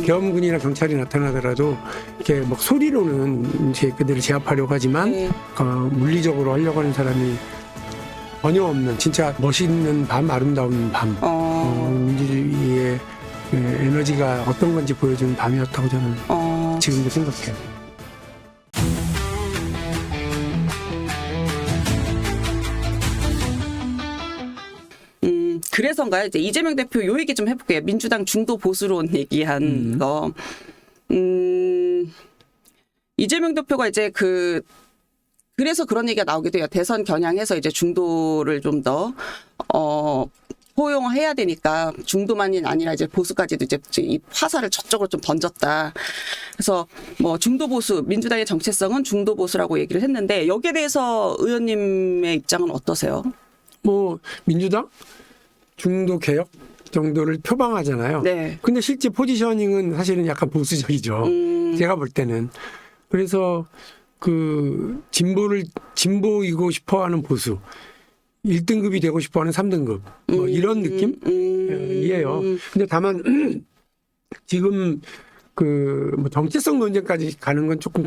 계엄군이나 경찰이 나타나더라도 이렇게 막 소리로는 이제 그들을 제압하려고 하지만 네. 물리적으로 하려고 하는 사람이 전혀 없는 진짜 멋있는 밤, 아름다운 밤, 민주주의의 그 에너지가 어떤 건지 보여주는 밤이었다고 저는 지금도 생각해요. 그래서인가요? 이제 이재명 대표 요 얘기 좀 해볼게요. 민주당 중도 보수론 얘기한 거. 이재명 대표가 이제 그래서 그런 얘기가 나오기도 해요. 대선 겨냥해서 이제 중도를 좀 더, 포용해야 되니까 중도만이 아니라 이제 보수까지도 이제 이 화살을 저쪽으로 좀 던졌다. 그래서 뭐 중도 보수, 민주당의 정체성은 중도 보수라고 얘기를 했는데 여기에 대해서 의원님의 입장은 어떠세요? 뭐 민주당 중도 개혁 정도를 표방하잖아요. 네. 근데 실제 포지셔닝은 사실은 약간 보수적이죠. 제가 볼 때는. 그래서 그 진보이고 싶어하는 보수, 1등급이 되고 싶어하는 3등급 뭐 이런 느낌이에요. 근데 다만 지금 그 뭐 정체성 논쟁까지 가는 건 조금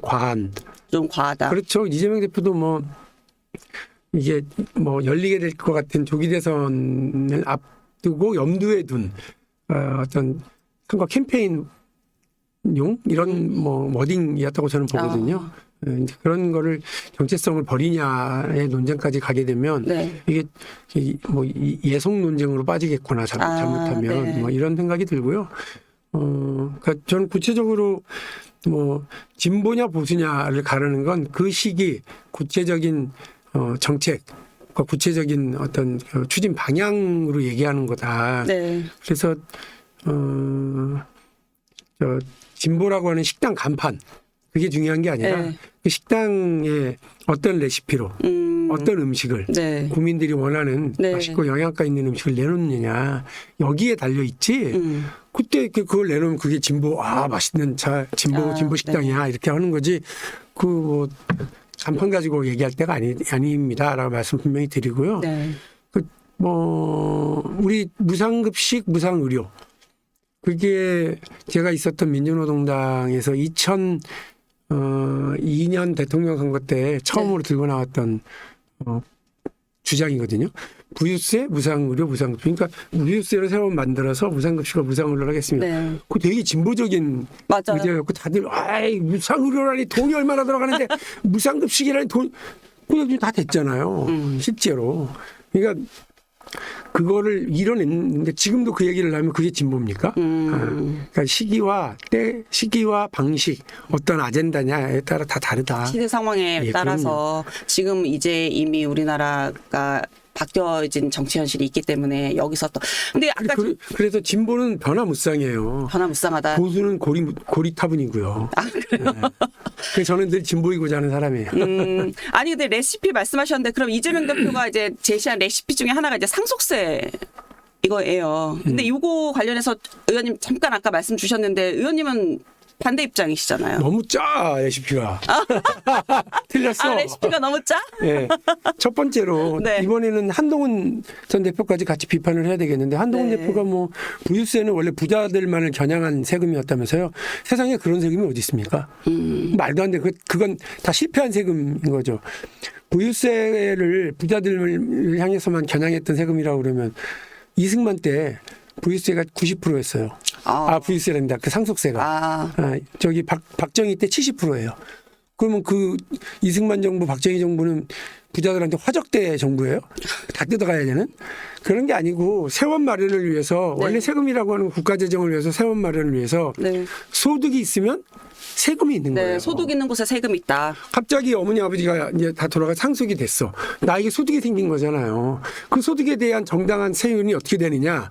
좀 과하다. 그렇죠. 이재명 대표도 뭐 이게 뭐 열리게 될 것 같은 조기 대선을 앞두고 염두에 둔 어떤 선거 캠페인용 이런 뭐 워딩이었다고 저는 보거든요. 이제 그런 거를 정체성을 버리냐의 논쟁까지 가게 되면 네. 이게 뭐 예속 논쟁으로 빠지겠구나 잘못하면 네. 뭐 이런 생각이 들고요. 그러니까 저는 구체적으로 뭐 진보냐 보수냐를 가르는 건 그 시기 구체적인 정책, 구체적인 어떤 추진 방향으로 얘기하는 거다. 네. 그래서 진보라고 하는 식당 간판 그게 중요한 게 아니라 네. 그 식당의 어떤 레시피로 어떤 음식을 네. 국민들이 원하는 네. 맛있고 영양가 있는 음식을 내놓느냐 여기에 달려 있지. 그때 그걸 내놓으면 그게 진보 맛있는 진보 식당이야 이렇게 하는 거지. 그 뭐 간판 가지고 얘기할 때가 아닙니다라고 말씀 분명히 드리고요. 네. 우리 무상급식 무상의료 그게 제가 있었던 민주노동당에서 2002년 대통령 선거 때 처음으로 들고 나왔던 주장이거든요. 부유세, 무상의료, 무상급식. 그러니까 부유세를 새로 만들어서 무상급식과 무상의료를 하겠습니다. 네. 그거 되게 진보적인 맞아요. 의제였고 다들 무상의료라니 돈이 얼마나 들어가는데 무상급식이라니 돈 그게 다 됐잖아요. 실제로. 그러니까 그거를 이뤄냈는데 지금도 그 얘기를 하면 그게 진보입니까? 그러니까 시기와 방식, 어떤 아젠다냐에 따라 다 다르다. 시대 상황에 예, 따라서 지금 이제 이미 우리나라가 바뀌어진 정치 현실이 있기 때문에 여기서 또 근데 아까 그래서 진보는 변화무쌍이에요. 변화무쌍하다. 보수는 고리타분이고요. 그래요? 네. 그래서 저는 늘 진보이고자 하는 사람이에요. 아니 근데 레시피 말씀하셨는데 그럼 이재명 대표가 이제 제시한 레시피 중에 하나가 이제 상속세 이거예요. 근데 이거 관련해서 의원님 잠깐 아까 말씀 주셨는데 의원님은 반대 입장이시잖아요. 너무 짜 레시피가. 틀렸어. 레시피가 너무 짜? 네. 첫 번째로 네. 이번에는 한동훈 전 대표까지 같이 비판을 해야 되겠는데 한동훈 네. 대표가 뭐 부유세는 원래 부자들만을 겨냥한 세금이었다면서요. 세상에 그런 세금이 어디 있습니까? 말도 안 돼. 그건 다 실패한 세금인 거죠. 부유세를 부자들을 향해서만 겨냥했던 세금이라고 그러면 이승만 때 부유세가 90%였어요. 부유세란다. 그 상속세가. 저기 박정희 때 70%예요. 그러면 그 이승만 정부, 박정희 정부는 부자들한테 화적대 정부예요? 다 뜯어가야 되는? 그런 게 아니고 세원 마련을 위해서 원래 세금이라고 하는 국가 재정을 위해서 세원 마련을 위해서 소득이 있으면 세금이 있는 거예요. 소득 있는 곳에 세금이 있다. 갑자기 어머니 아버지가 이제 다 돌아가 상속이 됐어. 나에게 소득이 생긴 거잖아요. 그 소득에 대한 정당한 세율이 어떻게 되느냐?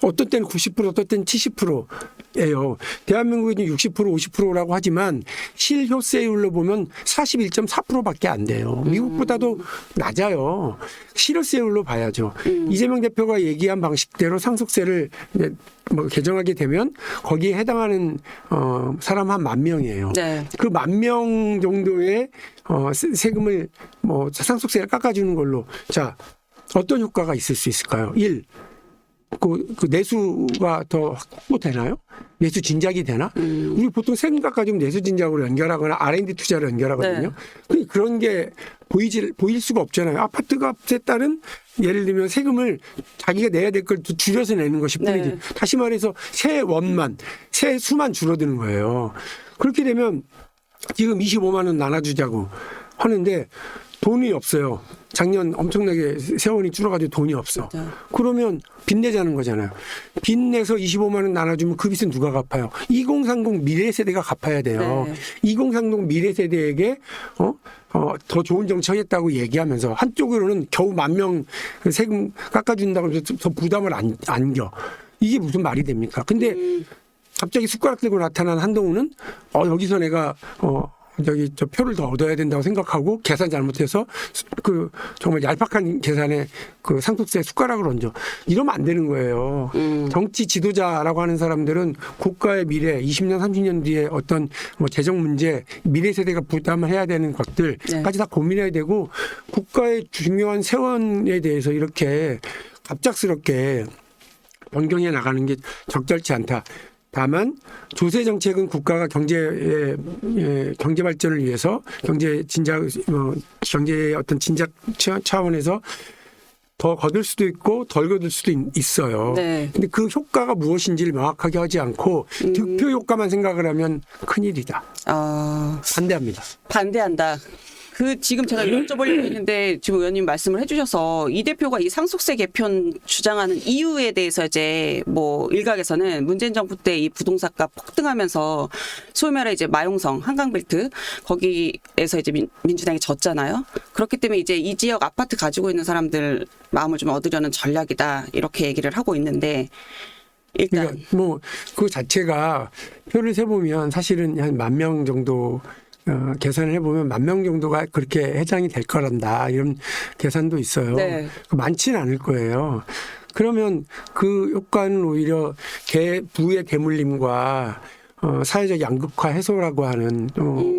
어떤 때는 90%, 어떤 때는 70%예요. 대한민국은 60%, 50%라고 하지만 실효세율로 보면 41.4%밖에 안 돼요. 미국보다도 낮아요. 실효세율로 봐야죠. 이재명 대표가 얘기한 방식대로 상속세를 이제 뭐 개정하게 되면 거기에 해당하는 사람 한 10,000명이에요. 네. 그 10,000명 정도의 세금을 뭐 상속세를 깎아주는 걸로 자 어떤 효과가 있을 수 있을까요? 1. 그 내수가 더 확보되나요? 내수 진작이 되나? 우리 보통 세금 가지고 내수 진작으로 연결하거나 R&D 투자로 연결하거든요. 근데 그런 게 보일 수가 없잖아요. 아파트 값에 따른 예를 들면 세금을 자기가 내야 될 걸 줄여서 내는 것이 뿐이지. 네. 다시 말해서 세 수만 줄어드는 거예요. 그렇게 되면 지금 25만 원 나눠주자고 하는데 돈이 없어요. 작년 엄청나게 세원이 줄어가지고 돈이 없어. 맞아요. 그러면 빚내자는 거잖아요. 빚내서 25만 원 나눠주면 그 빚은 누가 갚아요? 2030 미래 세대가 갚아야 돼요. 네. 2030 미래 세대에게 더 좋은 정책했다고 얘기하면서 한쪽으로는 겨우 10,000명 세금 깎아준다고 해서 더 부담을 안겨. 이게 무슨 말이 됩니까? 근데 갑자기 숟가락 들고 나타난 한동훈은 여기서 내가 저 표를 더 얻어야 된다고 생각하고 계산 잘못해서 그 정말 얄팍한 계산에 그 상속세 숟가락을 얹어. 이러면 안 되는 거예요. 정치 지도자라고 하는 사람들은 국가의 미래 20년 30년 뒤에 어떤 뭐 재정 문제 미래 세대가 부담을 해야 되는 것들까지 다 고민해야 되고 국가의 중요한 세원에 대해서 이렇게 갑작스럽게 변경해 나가는 게 적절치 않다. 다만 조세 정책은 국가가 경제 발전을 위해서 경제의 어떤 진작 차원에서 더 거둘 수도 있고 덜 거둘 수도 있어요. 네. 근데 그 효과가 무엇인지를 명확하게 하지 않고 득표 효과만 생각을 하면 큰일이다. 반대합니다. 반대한다. 지금 제가 여쭤보려고 했는데 지금 의원님 말씀을 해주셔서 이 대표가 이 상속세 개편 주장하는 이유에 대해서 이제 뭐 일각에서는 문재인 정부 때 이 부동산값 폭등하면서 소위 말해 이제 마용성 한강벨트 거기에서 이제 민주당이 졌잖아요. 그렇기 때문에 이제 이 지역 아파트 가지고 있는 사람들 마음을 좀 얻으려는 전략이다 이렇게 얘기를 하고 있는데 일단 그러니까 뭐 그 자체가 표를 세보면 사실은 한 10,000명 정도. 계산을 해보면 10,000명 정도가 그렇게 해당이 될 거란다 이런 계산도 있어요. 네. 많지는 않을 거예요. 그러면 그 효과는 오히려 부의 대물림과 사회적 양극화 해소라고 하는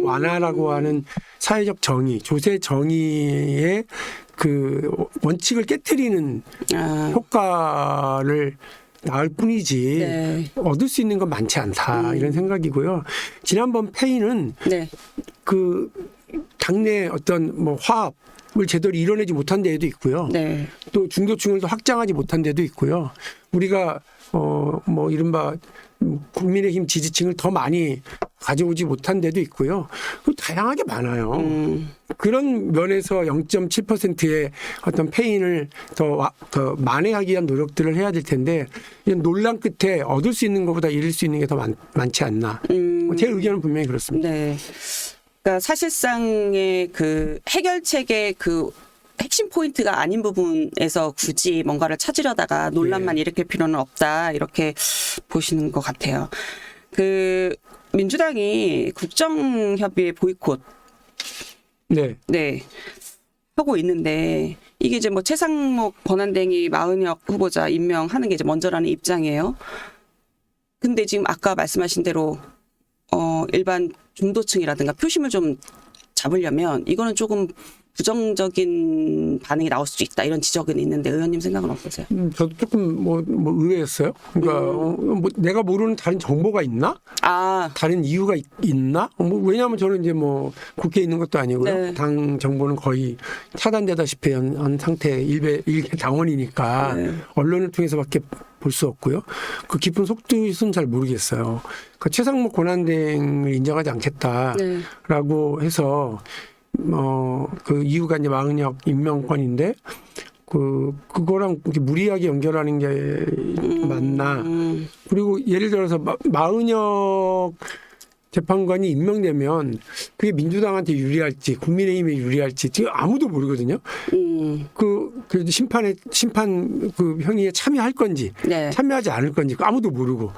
완화라고 하는 사회적 정의, 조세 정의의 그 원칙을 깨트리는 효과를 나을 뿐이지 네. 얻을 수 있는 건 많지 않다 이런 생각이고요. 지난번 페이는 네. 그 당내 어떤 뭐 화합을 제대로 이뤄내지 못한 데에도 있고요. 네. 또 중도층을 더 확장하지 못한 데도 있고요. 우리가 뭐 이른바 국민의힘 지지층을 더 많이 가져오지 못한 데도 있고요. 다양하게 많아요. 그런 면에서 0.7%의 어떤 페인을 더 만회하기 위한 노력들을 해야 될 텐데 이런 논란 끝에 얻을 수 있는 것보다 잃을 수 있는 게 더 많지 않나. 제 의견은 분명히 그렇습니다. 네. 그러니까 사실상의 그 해결책의 그 핵심 포인트가 아닌 부분에서 굳이 뭔가를 찾으려다가 논란만 일으킬 필요는 없다 이렇게 보시는 것 같아요. 그 민주당이 국정협의회 보이콧 네 하고 있는데 이게 이제 뭐 최상목 권한대행이 마은혁 후보자 임명하는 게 이제 먼저라는 입장이에요. 근데 지금 아까 말씀하신 대로 일반 중도층이라든가 표심을 좀 잡으려면 이거는 조금 부정적인 반응이 나올 수도 있다 이런 지적은 있는데 의원님 생각은 어떠세요? 저도 조금 뭐 의외였어요. 그러니까 뭐 내가 모르는 다른 정보가 있나? 다른 이유가 있나? 왜냐하면 저는 이제 뭐 국회에 있는 것도 아니고요. 네. 당 정보는 거의 차단되다시피 한 상태 일개 당원이니까 네. 언론을 통해서밖에 볼 수 없고요. 그 깊은 속뜻은 잘 모르겠어요. 그 최상목 권한대행을 인정하지 않겠다라고 해서 그 이유가 이제 마은혁 임명권인데 그거랑 이렇게 무리하게 연결하는 게 맞나? 그리고 예를 들어서 마은혁 재판관이 임명되면 그게 민주당한테 유리할지 국민의힘에 유리할지 지금 아무도 모르거든요. 그 심판 그 형의에 참여할 건지 네. 참여하지 않을 건지 아무도 모르고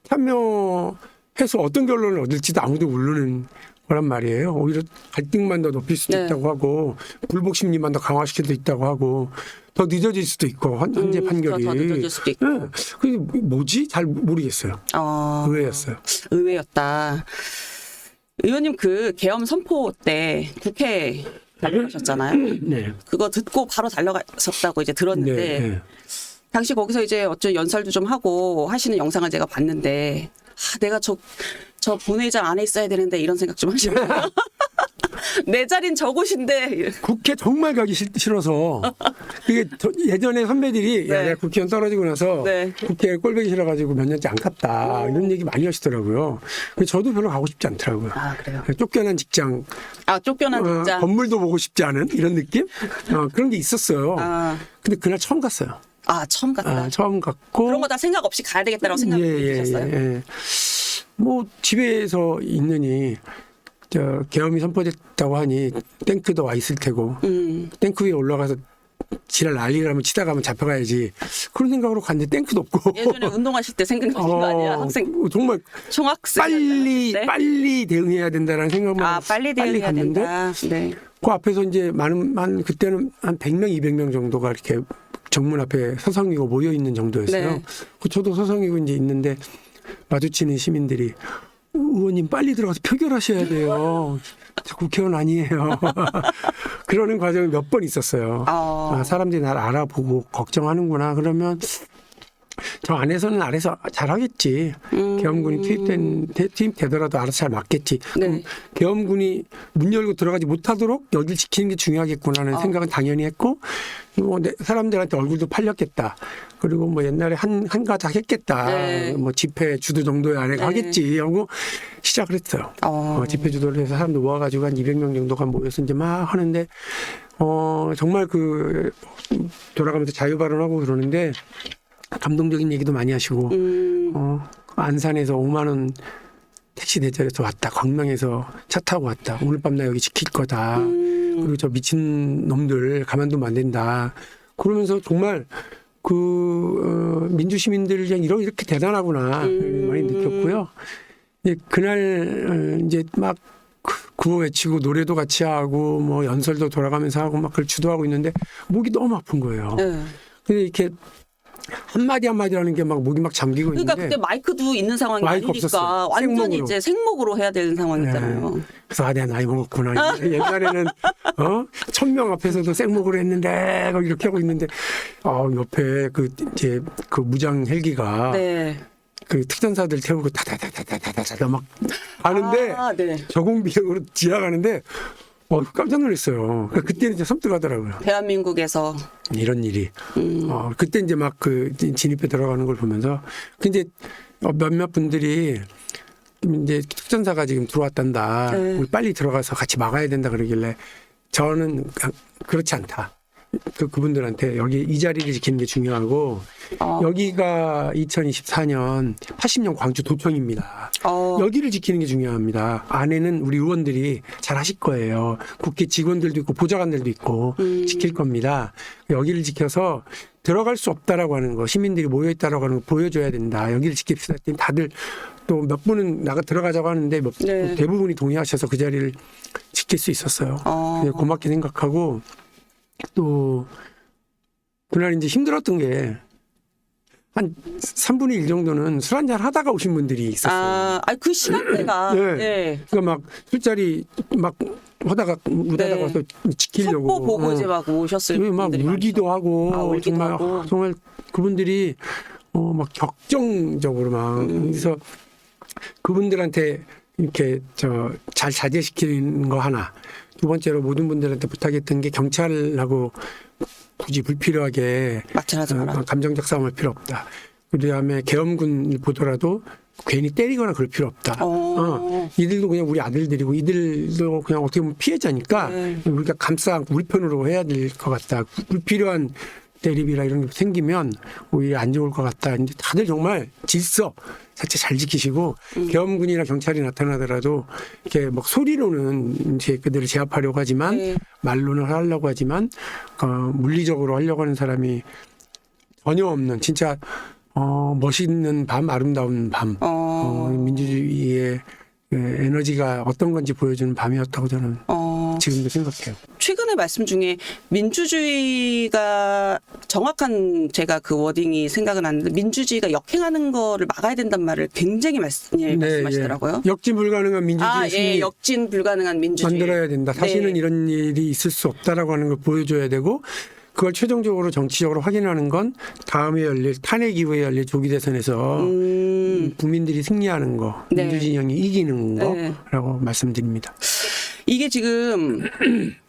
참여해서 어떤 결론을 얻을지도 아무도 모르는 거란 말이에요. 오히려 갈등만 더 높일 수도 네. 있다고 하고 불복 심리만 더 강화시킬 수도 있다고 하고 더 늦어질 수도 있고 현재 판결이 더 늦어질 수도 있고. 네. 그게 뭐지? 잘 모르겠어요. 의외였어요. 의외였다. 의원님 그 계엄 선포 때 국회 달려가셨잖아요. 네. 그거 듣고 바로 달려가셨다고 이제 들었는데 네. 당시 거기서 이제 어쩐 연설도 좀 하고 하시는 영상을 제가 봤는데 내가 저 본회의장 안에 있어야 되는데 이런 생각 좀 하시면서 내 자리는 저곳인데 국회 정말 가기 싫어서 그게 예전에 선배들이 네. 야, 내가 국회의원 떨어지고 나서 네. 국회에 꼴보기 싫어가지고 몇 년째 안 갔다 이런 얘기 많이 하시더라고요. 근데 저도 별로 가고 싶지 않더라고요. 아 그래요. 쫓겨난 직장, 쫓겨난 진짜. 건물도 보고 싶지 않은 이런 느낌? 그런 게 있었어요. 아, 근데 그날 처음 갔어요. 처음 갔다. 처음 갔고 그런 거 다 생각 없이 가야 되겠다라고 생각하셨어요? 예. 뭐 집에서 있느니 계엄이 선포됐다고 하니 탱크도 와 있을 테고 탱크 위에 올라가서 지랄 난리를 하면 치다 가면 잡혀가야지 그런 생각으로 갔는데 탱크도 없고 예전에 운동하실 때 생각나신 거 아니야? 학생 정말 총학생 빨리 대응해야 된다라는 생각만 빨리 대응해야 갔는데 된다. 네. 그 앞에서 이제 한 그때는 한 100명 200명 정도가 이렇게 정문 앞에 서성이고 모여 있는 정도였어요. 네. 저도 서성이고 이제 있는데 마주치는 시민들이 의원님 빨리 들어가서 표결하셔야 돼요. 저 국회의원 아니에요. 그러는 과정이 몇 번 있었어요. 사람들이 날 알아보고 걱정하는구나. 그러면 저 안에서는 알아서 잘하겠지. 계엄군이 투입되더라도 알아서 잘 맞겠지. 네. 계엄군이 문 열고 들어가지 못하도록 여길 지키는 게 중요하겠구나라는 생각은 당연히 했고 뭐 사람들한테 얼굴도 팔렸겠다. 그리고 뭐 옛날에 한 가닥 했겠다. 네. 뭐 집회 주도 정도의 안에 네. 하겠지 하고 시작을 했어요. 집회 주도를 해서 사람들 모아가지고 한 200명 정도가 모여서 이제 막 하는데 정말 돌아가면서 자유 발언하고 그러는데 감동적인 얘기도 많이 하시고 안산에서 5만 원 택시 대절해서 왔다. 광명에서 차 타고 왔다. 오늘 밤 나 여기 지킬 거다. 그리고 저 미친 놈들 가만두면 안 된다. 그러면서 정말 민주 시민들 이렇게 대단하구나 많이 느꼈고요. 그날 이제 막 구호 외치고 노래도 같이 하고 뭐 연설도 돌아가면서 하고 막 그걸 주도하고 있는데 목이 너무 아픈 거예요. 근데 이렇게 한마디 한마디라는 게 막 목이 막 잠기고 그러니까 있는데 그때 마이크도 있는 상황이 마이크 아니니까 없었어요. 완전히 생목으로. 이제 생목으로 해야 되는 상황이잖아요. 그래서 내가 나이 먹었구나. 옛날에는 1000명 앞에서도 생목으로 했는데 이렇게 하고 있는데 옆에 그 무장 헬기가 네. 그 특전사들 태우고 다다다다다다다 막 가는데 네. 저공비행으로 지나가는데 깜짝 놀랐어요. 그때는 이제 섬뜩하더라고요. 대한민국에서 이런 일이. 그때 이제 막 진입해 들어가는 걸 보면서 근데 몇몇 분들이 이제 특전사가 지금 들어왔단다. 우리 빨리 들어가서 같이 막아야 된다 그러길래 저는 그렇지 않다. 그분들한테 여기 이 자리를 지키는 게 중요하고 여기가 2024년 80년 광주 도청입니다. 여기를 지키는 게 중요합니다. 안에는 우리 의원들이 잘 하실 거예요. 국회 직원들도 있고 보좌관들도 있고 지킬 겁니다. 여기를 지켜서 들어갈 수 없다라고 하는 거, 시민들이 모여 있다라고 하는 거 보여줘야 된다. 여기를 지킵시다. 다들 또 몇 분은 들어가자고 하는데 네. 대부분이 동의하셔서 그 자리를 지킬 수 있었어요. 고맙게 생각하고 또 그날 이제 힘들었던 게 한 3분의 1 정도는 술 한잔 하다가 오신 분들이 있었어요. 그 시간대가 네. 그러니까 막 술자리 막 하다가 우다다가 네. 와서 지키려고 속보 보고 이제 막 오셨을 막 분들이 울기도 하고 울기도 정말 하고. 정말 그분들이 막 격정적으로 막 그래서 그분들한테 이렇게 잘 자제시키는 거 하나. 두 번째로 모든 분들한테 부탁했던 게 경찰하고 굳이 불필요하게 막전하지 마라. 감정적 싸움할 필요 없다. 그다음에 계엄군을 보더라도 괜히 때리거나 그럴 필요 없다. 이들도 그냥 우리 아들들이고 이들도 그냥 어떻게 보면 피해자니까 우리가 우리 편으로 해야 될 것 같다. 불필요한 대립이나 이런 게 생기면 오히려 안 좋을 것 같다. 이제 다들 정말 질서 자체 잘 지키시고 계엄군이나 경찰이 나타나더라도 이렇게 막 소리로는 이제 그들을 제압하려고 하지만 말로는 하려고 하지만 물리적으로 하려고 하는 사람이 전혀 없는 진짜 멋있는 밤, 아름다운 밤, 민주주의의 에너지가 어떤 건지 보여주는 밤이었다고 저는 지금도 생각해요. 최근에 말씀 중에 민주주의가 정확한 제가 그 워딩이 생각은 안 나는데 민주주의가 역행하는 거를 막아야 된다는 말을 굉장히 말씀하시더라고요. 역진 불가능한 민주주의 승리 역진 불가능한 민주주의 만들어야 된다. 다시는 이런 일이 있을 수 없다라고 하는 걸 보여줘야 되고 그걸 최종적으로 정치적으로 확인하는 건 다음에 열릴 탄핵 이후에 열릴 조기 대선에서 국민들이 승리하는 거, 네. 민주진영이 이기는 네. 거라고 말씀드립니다. 이게 지금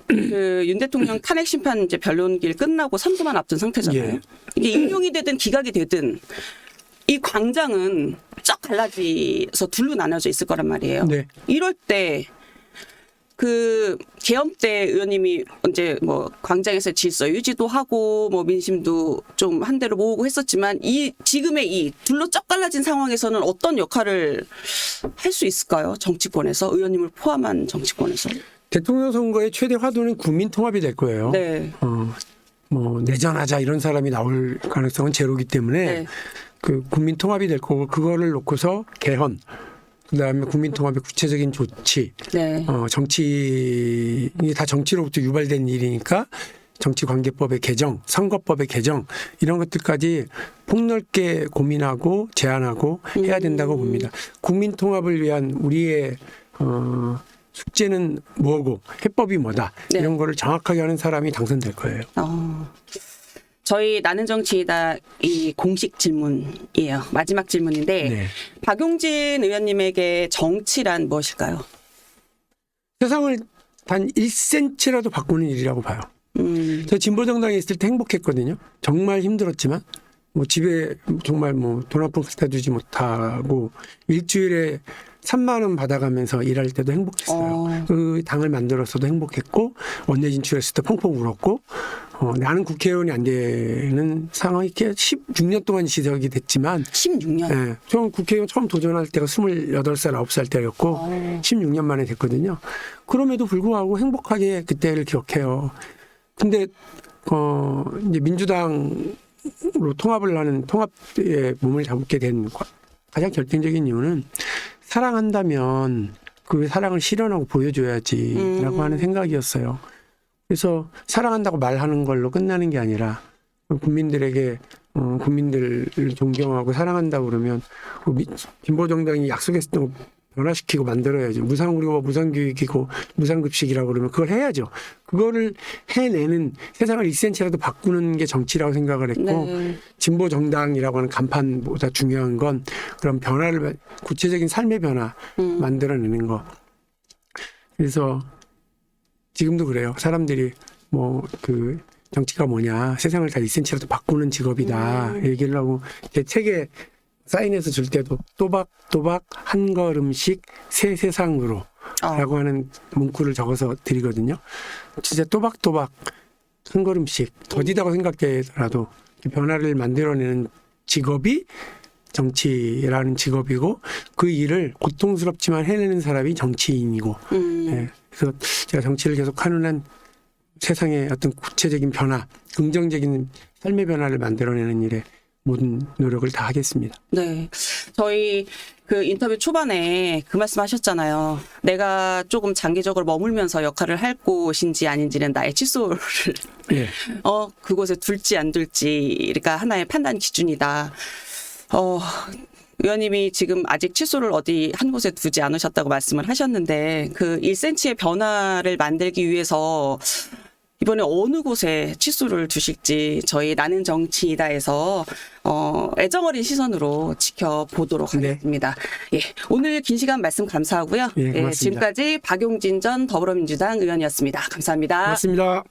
그 윤 대통령 탄핵 심판 이제 변론길 끝나고 3주만 앞둔 상태잖아요. 예. 이게 인용이 되든 기각이 되든 이 광장은 쫙 갈라져서 둘로 나눠져 있을 거란 말이에요. 네. 이럴 때 그 계엄 때 의원님이 이제 뭐 광장에서 질서 유지도 하고 뭐 민심도 좀 한 대로 모으고 했었지만 이 지금의 이 둘로 쫙 갈라진 상황에서는 어떤 역할을 할 수 있을까요? 정치권에서 의원님을 포함한 정치권에서. 대통령 선거의 최대 화두는 국민 통합이 될 거예요. 네. 뭐 내전하자 이런 사람이 나올 가능성은 제로기 때문에 네. 그 국민 통합이 될 거고 그거를 놓고서 개헌, 그다음에 국민 통합의 구체적인 조치, 네. 정치 이게 다 정치로부터 유발된 일이니까 정치관계법의 개정, 선거법의 개정 이런 것들까지 폭넓게 고민하고 제안하고 해야 된다고 봅니다. 국민 통합을 위한 우리의 숙제는 뭐고 해법이 뭐다 네. 이런 거를 정확하게 하는 사람이 당선될 거예요. 저희 나는 정치이다 이 공식 질문이에요. 마지막 질문인데 네. 박용진 의원님에게 정치란 무엇일까요? 세상을 단 1cm라도 바꾸는 일이라고 봐요. 저 진보정당에 있을 때 행복했거든요. 정말 힘들었지만 뭐 집에 정말 뭐 돈 한 푼 갖다 주지 못하고 일주일에 3만 원 받아가면서 일할 때도 행복했어요. 그 당을 만들었어도 행복했고 원내 진출했을 때 펑펑 울었고 나는 국회의원이 안 되는 상황이 이렇게 16년 동안 지속이 됐지만 16년. 네, 저는 국회의원 처음 도전할 때가 28살, 9살 때였고 16년 만에 됐거든요. 그럼에도 불구하고 행복하게 그때를 기억해요. 근데 이제 민주당으로 통합을 하는 통합에 몸을 잡게 된 가장 결정적인 이유는 사랑한다면 그 사랑을 실현하고 보여줘야지라고 하는 생각이었어요. 그래서 사랑한다고 말하는 걸로 끝나는 게 아니라 국민들에게 국민들을 존경하고 사랑한다고 그러면 진보정당이 약속했던 거 변화시키고 만들어야죠. 무상의료고 무상교육이고 무상급식이라고 그러면 그걸 해야죠. 그거를 해내는 세상을 1cm라도 바꾸는 게 정치라고 생각을 했고 네. 진보정당이라고 하는 간판보다 중요한 건 그런 변화를 구체적인 삶의 변화 만들어내는 거. 그래서 지금도 그래요. 사람들이 뭐 그 정치가 뭐냐 세상을 다 1cm라도 바꾸는 직업이다 얘기를 하고 제 책에 사인해서 줄 때도 또박또박 한 걸음씩 새 세상으로 라고 하는 문구를 적어서 드리거든요. 진짜 또박또박 한 걸음씩 더디다고 생각되더라도 변화를 만들어내는 직업이 정치라는 직업이고 그 일을 고통스럽지만 해내는 사람이 정치인이고 네. 그래서 제가 정치를 계속 하는 한 세상의 어떤 구체적인 변화, 긍정적인 삶의 변화를 만들어내는 일에 모든 노력을 다 하겠습니다. 네. 저희 그 인터뷰 초반에 그 말씀 하셨잖아요. 내가 조금 장기적으로 머물면서 역할을 할 곳인지 아닌지는 나의 칫솔을 예. 그곳에 둘지 안 둘지가 하나의 판단 기준이다. 의원님이 지금 아직 칫솔을 어디 한 곳에 두지 않으셨다고 말씀을 하셨는데 그 1cm의 변화를 만들기 위해서 이번에 어느 곳에 칫솔을 두실지 저희 나는 정치이다에서 애정어린 시선으로 지켜보도록 하겠습니다. 예, 오늘 긴 시간 말씀 감사하고요. 예, 고맙습니다. 지금까지 박용진 전 더불어민주당 의원이었습니다. 감사합니다. 고맙습니다.